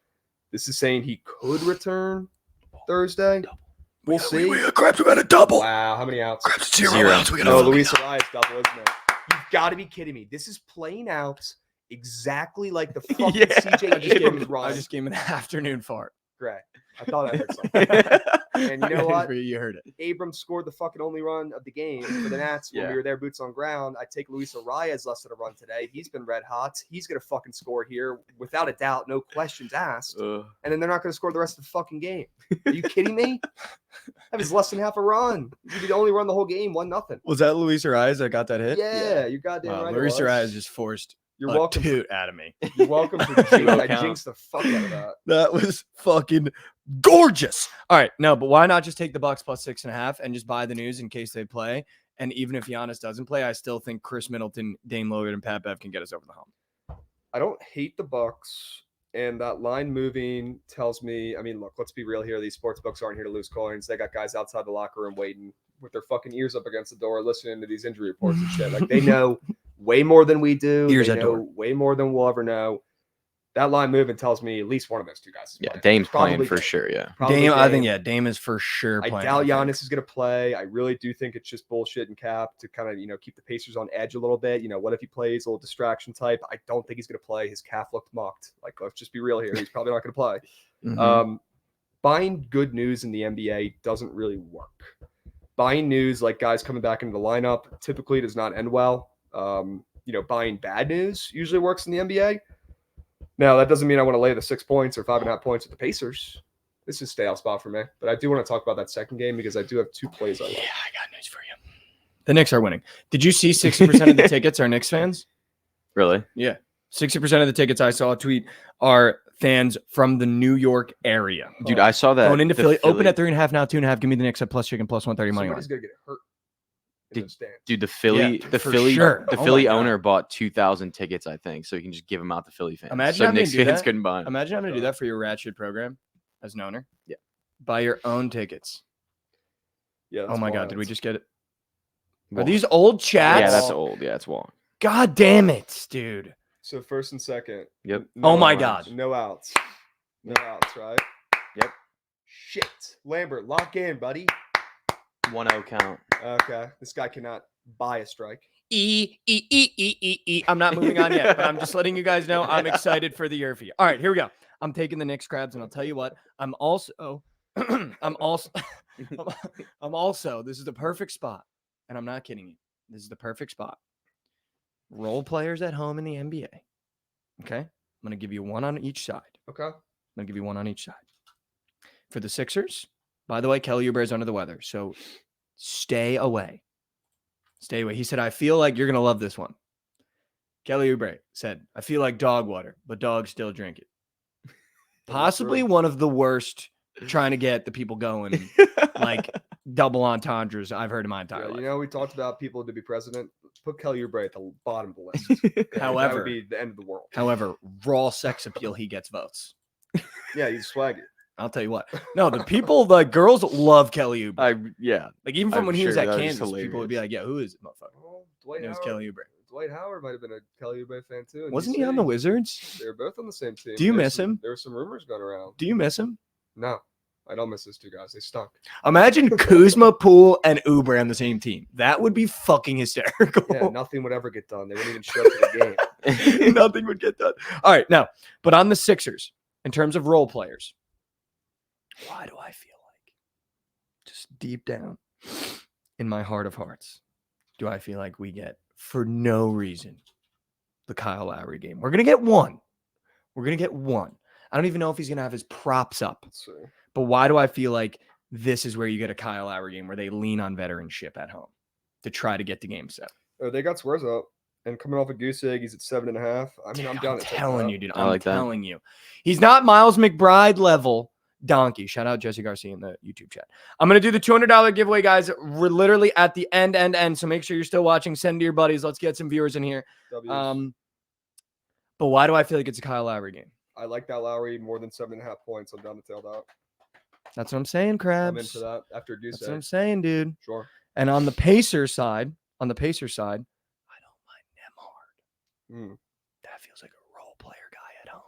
this is saying he could return Thursday. We'll see. Krabs, we got a double. Wow, how many outs? Krabs, Zero. outs. We got No, a Luis Arias double, isn't it? You've got to be kidding me. This is playing out exactly like the fucking Yeah. CJ I just, Abrams gave, run. I just gave him an afternoon fart. Great. I thought I heard something. And you know what? You heard it. Abrams scored the fucking only run of the game for the Nats when we Yeah. were there, boots on ground. I take Luis Arias less than a run today. He's been red hot. He's going to fucking score here without a doubt, no questions asked. And then they're not going to score the rest of the fucking game. Are you kidding me? That was less than half a run. You could only run the whole game, 1-0. Was that Luis Arias that got that hit? Yeah, you goddamn Wow, right. it Luis was. Arias just forced You're a welcome. toot out of me. You're welcome for jinx. No I count. jinxed the fuck out of that. That was fucking gorgeous. All right, no, but why not just take the Bucks plus 6.5 and just buy the news in case they play? And even if Giannis doesn't play, I still think Chris Middleton, Dame Lillard, and Pat Bev can get us over the hump. I don't hate the Bucks, and that line moving tells me. I mean, look, let's be real here. These sports books aren't here to lose coins. They got guys outside the locker room waiting with their fucking ears up against the door, listening to these injury reports and shit. Like they know way more than we do. Ears they at know door. way more than we'll ever know. That line moving tells me at least one of those two guys is Yeah, playing. Dame's Probably playing for Dame. sure. Yeah. Probably Dame, I Dame. think, yeah, Dame is for sure I playing. doubt think. Giannis is going to play. I really do think it's just bullshit and cap to kind of, keep the Pacers on edge a little bit. What if he plays a little distraction type? I don't think he's going to play. His calf looked mucked. Like, let's just be real here. He's probably not going to play. Mhm. Buying good news in the NBA doesn't really work. Buying news, like guys coming back into the lineup, typically does not end well. Buying bad news usually works in the NBA. Now, that doesn't mean I want to lay the 6 points or 5.5 points with the Pacers. This is a stay out spot for me. But I do want to talk about that second game because I do have 2 plays I like. Yeah, I got news for you. The Knicks are winning. Did you see 60% of the tickets are Knicks fans? Really? Yeah. 60% of the tickets I saw a tweet are fans from the New York area. Dude, I saw that. Going into the Philly, open at 3.5 now, 2.5. Give me the Knicks at plus chicken, plus 130 money line. Somebody's gonna get hurt. Dude, the Philly, Yeah, the for Philly, sure. the Oh Philly my God. owner bought 2,000 tickets, I think, so he can just give them out to Philly fans. Imagine so having to Knicks do fans that. couldn't buy them. Imagine having to do that for your ratchet program as an owner. Yeah. Buy your own tickets. Yeah. Oh my God, wild. did we just get it? Are Wong. these old chats? Yeah, that's old. Yeah, it's Wong. God damn it, dude. So first and second. Yep. Oh my outs. God. No outs. No outs, right? Yep. Shit. Lambert, lock in, buddy. 1-0 count. Okay. This guy cannot buy a strike. I'm not moving on yet, but I'm just letting you guys know I'm excited for the Yerfie. All right, here we go. I'm taking the Knicks crabs, and I'll tell you what, I'm also, this is the perfect spot, and I'm not kidding you. This is the perfect spot. Role players at home in the NBA. Okay? I'm going to give you one on each side. Okay. I'm going to give you one on each side. For the Sixers, by the way, Kelly Oubre is under the weather, so stay away. Stay away. He said, I feel like you're going to love this one. Kelly Oubre said, I feel like dog water, but dogs still drink it. Possibly one of the worst trying to get the people going, like double entendres I've heard in my entire life. You know, we talked about people to be president. Put Kelly Oubre at the bottom of the list. Okay? However, that would be the end of the world. However, raw sex appeal, he gets votes. Yeah, he's swaggy. I'll tell you what. No, the people, the girls love Kelly Oubre. Yeah. Like even from I'm when he was sure at that was Kansas, people would be hilarious. like, "Yeah, who is it, motherfucker?" Well, And it was Kelly Oubre. Dwight Howard might have been a Kelly Oubre fan too. in Wasn't he DC. on the Wizards? They were both on the same team. Do you There's miss some- him? There were some rumors going around. Do you miss him? No, I don't miss those two guys. They stunk. Imagine Kuzma, Poole, and Oubre on the same team. That would be fucking hysterical. Yeah, nothing would ever get done. They wouldn't even show up to the game. Nothing would get done. All right, now, but on the Sixers, in terms of role players, why do I feel like, just deep down in my heart of hearts, do I feel like we get, for no reason, the Kyle Lowry game? We're going to get one. We're going to get one. I don't even know if he's going to have his props up. Let's see. But why do I feel like this is where you get a Kyle Lowry game where they lean on veteranship at home to try to get the game set? Oh, they got Swears up. And coming off a goose egg, he's at 7.5. I mean, I'm down to telling you, dude. I I'm like that. telling you. He's not Miles McBride level donkey. Shout out Jesse Garcia in the YouTube chat. I'm going to do the $200 giveaway, guys. We're literally at the end. So make sure you're still watching. Send to your buddies. Let's get some viewers in here. W's. But why do I feel like it's a Kyle Lowry game? I like that Lowry more than 7.5 points. I'm down to tailed out. That's what I'm saying, Krabs. I'm into that after a goose That's what I'm egg. saying, dude. Sure. And on the Pacers side, I don't mind Nemhard. Mm. That feels like a role player guy at home.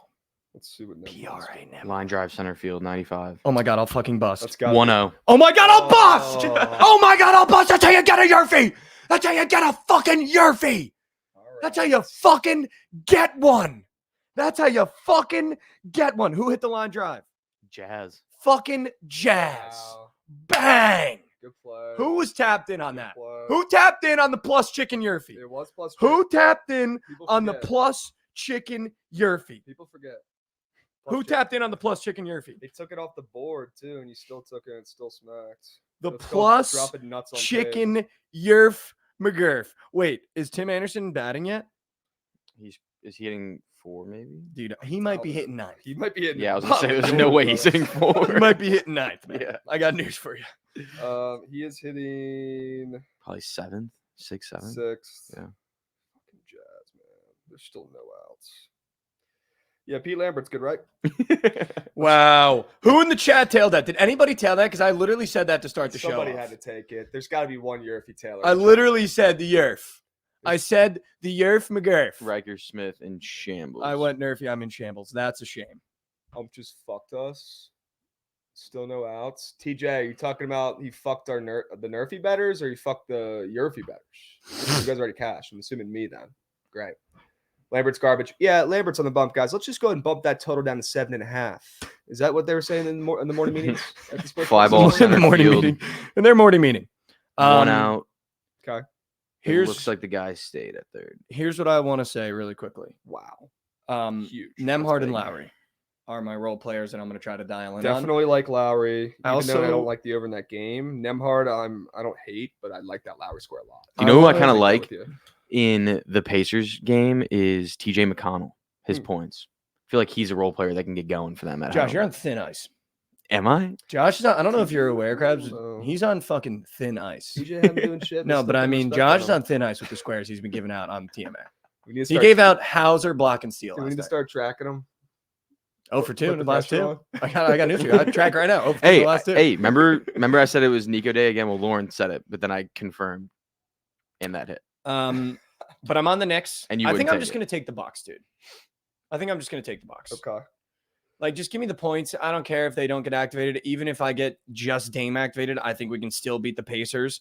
Let's see what PRA Nemhard. Line drive center field, 95. Oh my God, I'll fucking bust. That's got 1-0. Oh my God, I'll bust! Oh. Oh my God, I'll bust! That's how you get a Yerfie! That's how you get a fucking Yerfie! That's how you fucking get one! That's how you fucking get one. Who hit the line drive? Jazz. Fucking Jazz. Wow. Bang! Good play. Who was tapped in on Good that? play. Who tapped in on the plus chicken Yerfie? It was plus. Who chick. tapped in People on the forget. plus chicken Yerfie? People forget. Who Plus chick. tapped in on the plus chicken Yerfie? They took it off the board too, and you still took it and still smacked. The Let's go plus dropping nuts on tape. chicken Yerf McGurf. Wait, is Tim Anderson batting yet? Is he hitting 4 maybe? Dude, he might be Tell hitting ninth. He might be hitting. Yeah, I was the gonna say bottom there's of no the way order, he's bro. hitting 4. He might be hitting ninth, man. Yeah. I got news for you. He is hitting Probably 7th, 6th, 7th. 6th. Yeah. Fucking Jazz, man. There's still no outs. Yeah, Pete Lambert's good, right? Wow. Who in the chat tailed that? Did anybody tail that? Because I literally said that to start the Somebody show. had to take it. There's got to be one year if he Taylor. I literally said the Yerf. I said the Yerf McGurf. Riker Smith in shambles. I went Nerfy. I'm in shambles. That's a shame. Just fucked us. Still no outs. TJ, you talking about he fucked our the Nerfy betters or he fucked the Yerfy betters? You guys already cashed. I'm assuming me then. Great. Lambert's garbage. Yeah, Lambert's on the bump, guys. Let's just go ahead and bump that total down to 7.5. Is that what they were saying in the morning meetings? At the sports Fly books? ball in the center morning field. meeting. In their morning meeting. 1 out. Okay. It looks like the guy stayed at 3rd. Here's what I want to say really quickly. Wow. Huge. That's Nemhard and big. Lowry are my role players, and I'm going to try to dial in on. Definitely like Lowry. I Even though I also- don't like the over in that game. Nemhard, I don't hate, but I like that Lowry score a lot. You know who I wanna kind of agree like with you. in the Pacers game is TJ McConnell. His Hmm. points. feel like he's a role player that can get going for them at Josh, home. you're on thin ice. Am I? Josh is on, I don't know if you're aware, Krabs. No. He's on fucking thin ice. TJ hasn't doing shit. No, There's but still I some mean, respect Josh on is him. on thin ice with the squares he's been giving out on TMA. We need to He start, gave out Hauser, block, and steal. do we Last need to night. start tracking him? Oh for 2 Put in the the last pressure 2. on? I got news for you. I track right now. Oh for 2 in Hey, the last 2. remember I said it was Nico Day again? Well, Lauren said it, but then I confirmed in that hit. But I'm on the Knicks. And you I think wouldn't I'm take just it. gonna take the Bucks, dude. I think I'm just gonna take the Bucks. Okay. Like, just give me the points. I don't care if they don't get activated. Even if I get just Dame activated, I think we can still beat the Pacers.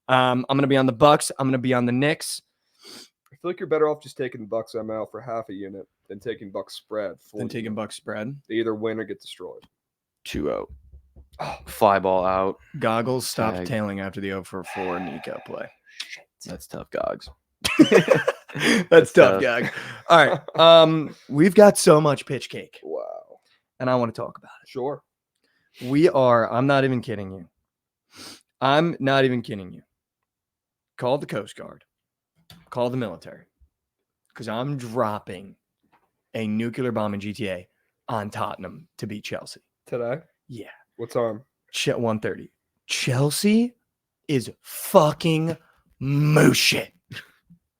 I'm gonna be on the Bucks. I'm gonna be on the Knicks. I feel like you're better off just taking Bucks ML for half a unit than taking Bucks spread. Then taking Bucks spread. They either win or get destroyed. 2-0. Fly ball out. Goggles stopped Tag. tailing after the 0-for-4 Nico play. That's tough, Gogs. That's tough, tough. Gag. All right. We've got so much pitch cake, Wow. and I want to talk about Sure. it. We are, I'm not even kidding you. I'm not even kidding you. Call the Coast Guard. Call the military. Because I'm dropping a nuclear bomb in GTA on Tottenham to beat Chelsea. Today? Yeah. What time? 1:30. Chelsea is fucking moose shit.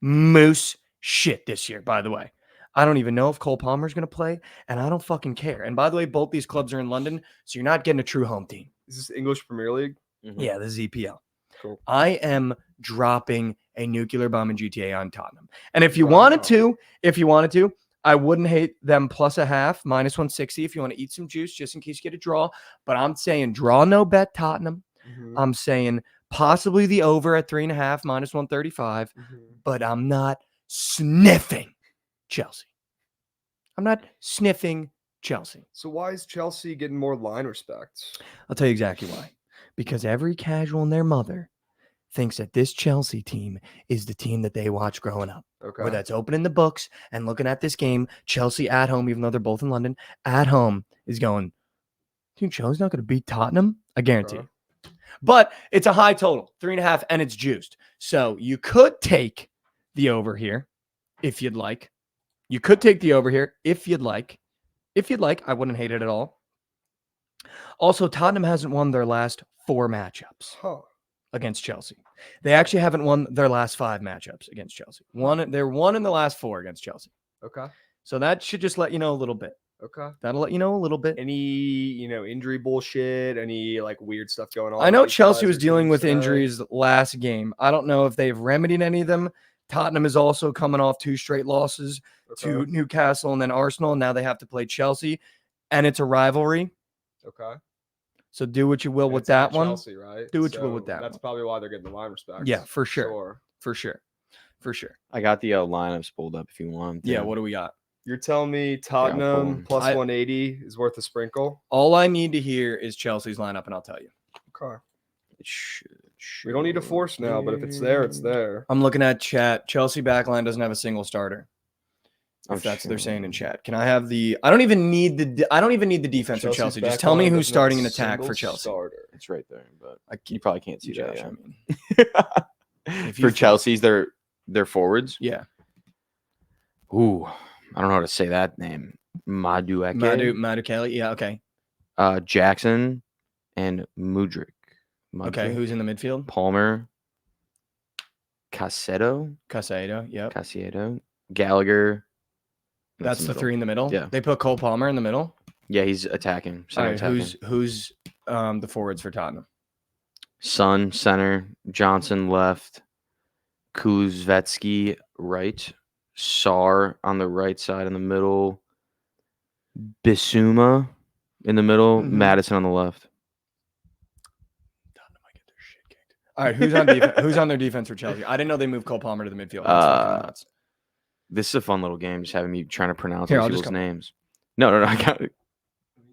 Moose shit this year, by the way. I don't even know if Cole Palmer's going to play, and I don't fucking care. And by the way, both these clubs are in London, so you're not getting a true home team. Is this English Premier League? Mhm. Yeah, this is EPL. Cool. I am dropping a nuclear bomb in GTA on Tottenham. And if you wanted to, I wouldn't hate them plus a half, minus 160 if you want to eat some juice just in case you get a draw. But I'm saying draw no bet Tottenham. Mhm. I'm saying possibly the over at 3.5, minus 135. Mhm. But I'm not sniffing Chelsea. I'm not sniffing Chelsea. So why is Chelsea getting more line respect? I'll tell you exactly why. Because every casual and their mother thinks that this Chelsea team is the team that they watch growing up. Okay. Where that's opening the books and looking at this game. Chelsea at home, even though they're both in London, at home is going, dude, Chelsea's not going to beat Tottenham. I guarantee Okay. you. But it's a high total, 3.5, and it's juiced. So you could take the over here if you'd like. You could take the over here if you'd like. If you'd like, I wouldn't hate it at all. Also, Tottenham hasn't won their last 4 matchups Huh. against Chelsea. They actually haven't won their last 5 matchups against Chelsea. They're 1 in the last 4 against Chelsea. Okay. So that should just let you know a little bit. Okay. That'll let you know a little bit. Any, injury bullshit, any like weird stuff going on? I know with these Chelsea guys was or dealing teams with today? injuries last game. I don't know if they've remedied any of them. Tottenham is also coming off 2 straight losses to Okay. Newcastle and then Arsenal. Now they have to play Chelsea, and it's a rivalry. Okay. So do what you will And with it's at that one. Chelsea, right? Do what you will with that That's one. probably why they're getting the line respect. Yeah, for sure. Sure. For sure. For sure. I got the lineups pulled up if you want. Yeah, what do we got? You're telling me pull Tottenham them. plus I- 180 is worth a sprinkle? All I need to hear is Chelsea's lineup, and I'll tell you. Okay. It should We don't need to force now, but if it's there, it's there. I'm looking at chat. Chelsea backline doesn't have a single starter. I'm If that's what they're saying in sure. chat. Can I have the? I don't even need the defense for Chelsea. Just tell me who's starting an attack for Chelsea. Starter. It's right there, but I you probably can't see Josh, that. I mean, Yeah. If you For Chelsea's, they're forwards. yeah. Ooh, I don't know how to say that name. Madu Kelly. Yeah. Okay. Jackson and Mudryk. Okay. Who's in the midfield? Palmer, Casado, Casado. Yep. Gallagher. That's the middle. 3 in the middle. Yeah. They put Cole Palmer in the middle. Yeah, he's attacking. All Center right. attacking. Who's the forwards for Tottenham? Son center, Johnson left, Kuzvetsky right, Sar on the right side in the middle, Bissouma in the middle, Mhm. Madison on the left. Tottenham might get their shit kicked. All right. Who's on defense? Who's on their defense for Chelsea? I didn't know they moved Cole Palmer to the midfield. That's fucking nuts. This is a fun little game, just having me trying to pronounce Here, these I'll just people's come- names. No, I got it.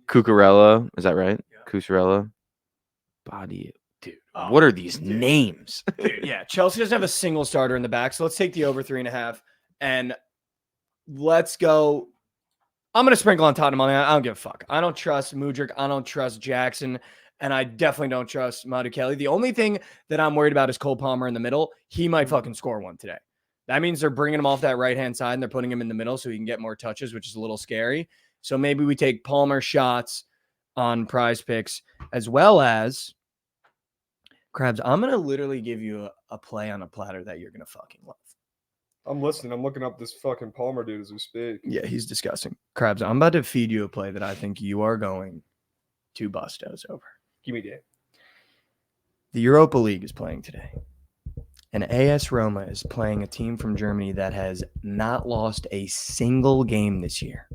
Cucurella. Is that right? Yeah. Cucurella. Body. Dude, Oh, what are these names? Dude, yeah, Chelsea doesn't have a single starter in the back, so let's take the over 3.5 and let's go. I'm gonna sprinkle on Tottenham. I don't give a fuck. I don't trust Mudryk. I don't trust Jackson, and I definitely don't trust Madu Kelly. The only thing that I'm worried about is Cole Palmer in the middle. He might fucking score one today. That means they're bringing him off that right-hand side and they're putting him in the middle so he can get more touches, which is a little scary. So maybe we take Palmer shots on Prize Picks, as well as Krabs. I'm going to literally give you a play on a platter that you're going to fucking love. I'm listening. I'm looking up this fucking Palmer dude as we speak. Yeah, he's disgusting. Krabs, I'm about to feed you a play that I think you are going to bust us over. Give me that. The Europa League is playing today. And AS Roma is playing a team from Germany that has not lost a single game this year.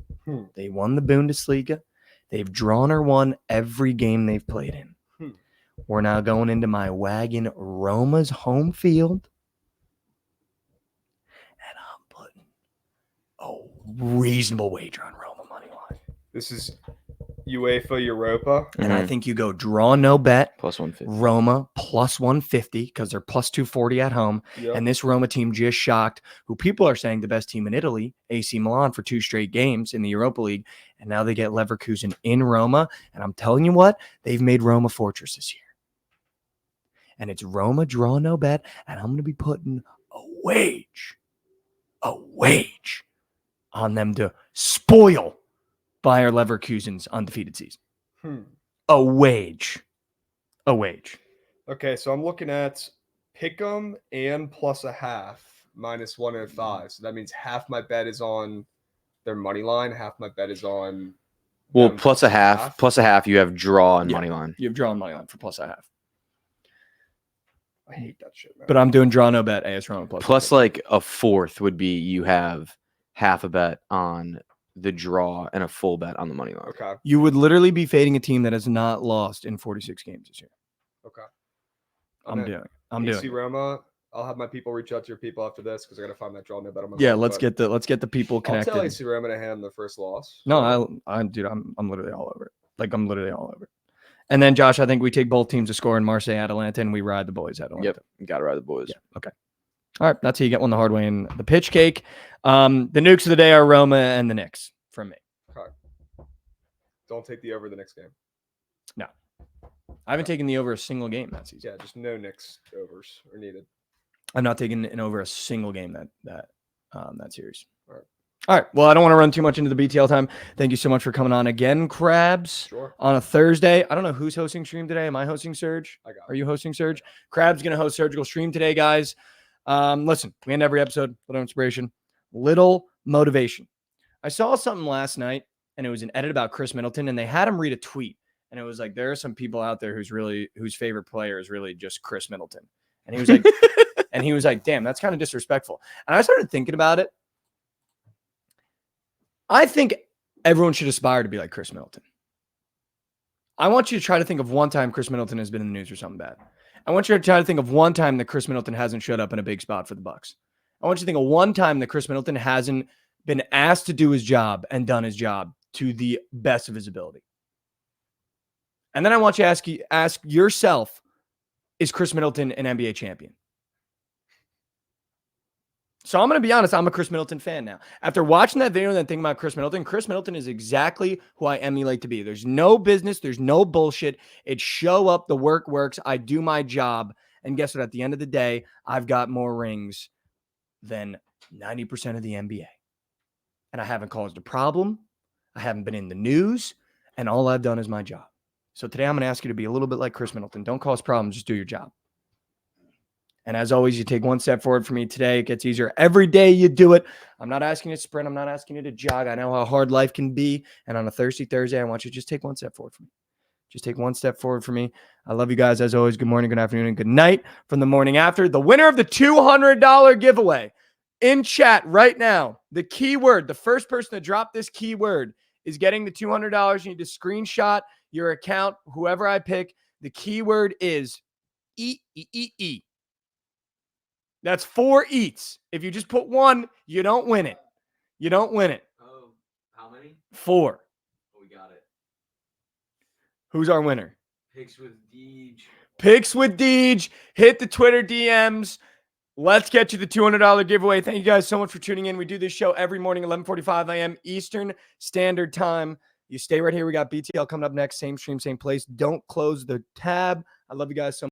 They won the Bundesliga. They've drawn or won every game they've played in. We're now going into my wagon, Roma's home field. And I'm putting a reasonable wager on Roma money line. This is UEFA Europa. And I think you go draw no bet. Plus 150. Roma plus 150 because they're plus 240 at home. Yep. And this Roma team just shocked, who people are saying the best team in Italy, AC Milan, for 2 straight games in the Europa League. And now they get Leverkusen in Roma. And I'm telling you what, they've made Roma fortress this year. And it's Roma draw no bet. And I'm going to be putting a wage on them to spoil Bayer Leverkusen's undefeated season. A wage. Okay, so I'm looking at Pick'em and plus a half, minus 105. So that means half my bet is on their money line, half my bet is on. Well, plus a half. Plus a half, you have draw and money line. You have draw and money line for plus a half. I hate that shit, man. But I'm doing draw no bet, AS Roma plus like a fourth would be you have half a bet on the draw and a full bet on the money line. Okay. You would literally be fading a team that has not lost in 46 games this year. Okay. I'm doing it. Roma. I'll have my people reach out to your people after this because I got to find that draw no bet on my Yeah, line, let's get the people connected. I'll tell AC Roma to hand the first loss. No, I'm literally all over it. Like, I'm literally all over it. And then, Josh, I think we take both teams to score in Marseille, Atalanta, and we ride the boys, Atalanta. Yep, you got to ride the boys. Yeah, okay. All right, that's how you get one the hard way in the pitch cake. The nukes of the day are Roma and the Knicks from me. Okay. Don't take the over the next game. No. I haven't taken the over a single game that season. Yeah, just no Knicks overs are needed. I'm not taking an over a single game that series. All right. Well, I don't want to run too much into the BTL time. Thank you so much for coming on again, Krabs. Sure. On a Thursday. I don't know who's hosting stream today. Am I hosting Surge? Are you hosting Surge? Krabs going to host Surgical Stream today, guys. Listen, we end every episode. Little inspiration, little motivation. I saw something last night, and it was an edit about Chris Middleton, and they had him read a tweet, and it was like, there are some people out there whose favorite player is really just Chris Middleton. And he was like, damn, that's kind of disrespectful. And I started thinking about it. I think everyone should aspire to be like Chris Middleton. I want you to try to think of one time Chris Middleton has been in the news for something bad. I want you to try to think of one time that Chris Middleton hasn't showed up in a big spot for the Bucks. I want you to think of one time that Chris Middleton hasn't been asked to do his job and done his job to the best of his ability. And then I want you to ask yourself, is Chris Middleton an NBA champion? So I'm going to be honest, I'm a Chris Middleton fan now. After watching that video and then thinking about Chris Middleton is exactly who I emulate to be. There's no business. There's no bullshit. It's show up. The work works. I do my job. And guess what? At the end of the day, I've got more rings than 90% of the NBA. And I haven't caused a problem. I haven't been in the news. And all I've done is my job. So today I'm going to ask you to be a little bit like Chris Middleton. Don't cause problems. Just do your job. And as always, you take one step forward for me today. It gets easier every day you do it. I'm not asking you to sprint. I'm not asking you to jog. I know how hard life can be. And on a Thirsty Thursday, I want you to just take one step forward for me. Just take one step forward for me. I love you guys as always. Good morning, good afternoon, and good night from the morning after. The winner of the $200 giveaway in chat right now, the keyword, the first person to drop this keyword is getting the $200. You need to screenshot your account, whoever I pick. The keyword is E. That's 4 eats. If you just put one, you don't win it. You don't win it. Oh, how many? 4. Oh, we got it. Who's our winner? Picks with Deej. Picks with Deej. Hit the Twitter DMs. Let's get you the $200 giveaway. Thank you guys so much for tuning in. We do this show every morning, 11:45 a.m. Eastern Standard Time. You stay right here. We got BTL coming up next. Same stream, same place. Don't close the tab. I love you guys so much.